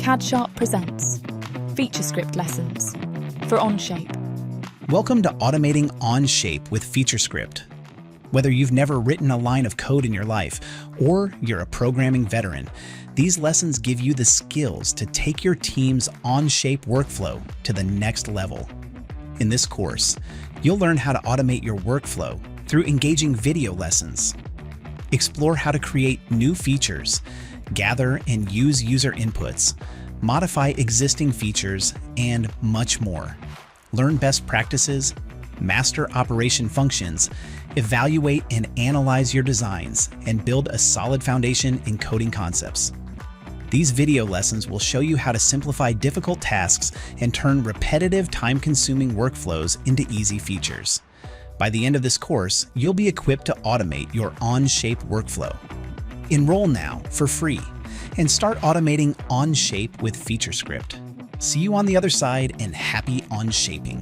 CAD presents FeatureScript lessons for Onshape. Welcome to Automating Onshape with FeatureScript. Whether you've never written a line of code in your life or you're a programming veteran, these lessons give you the skills to take your team's Onshape workflow to the next level. In this course, you'll learn how to automate your workflow through engaging video lessons. Explore how to create new features, gather and use user inputs, modify existing features, and much more. Learn best practices, master operation functions, evaluate and analyze your designs, and build a solid foundation in coding concepts. These video lessons will show you how to simplify difficult tasks and turn repetitive, time-consuming workflows into easy features. By the end of this course, you'll be equipped to automate your Onshape workflow. Enroll now for free and start automating Onshape with FeatureScript. See you on the other side, and happy Onshaping.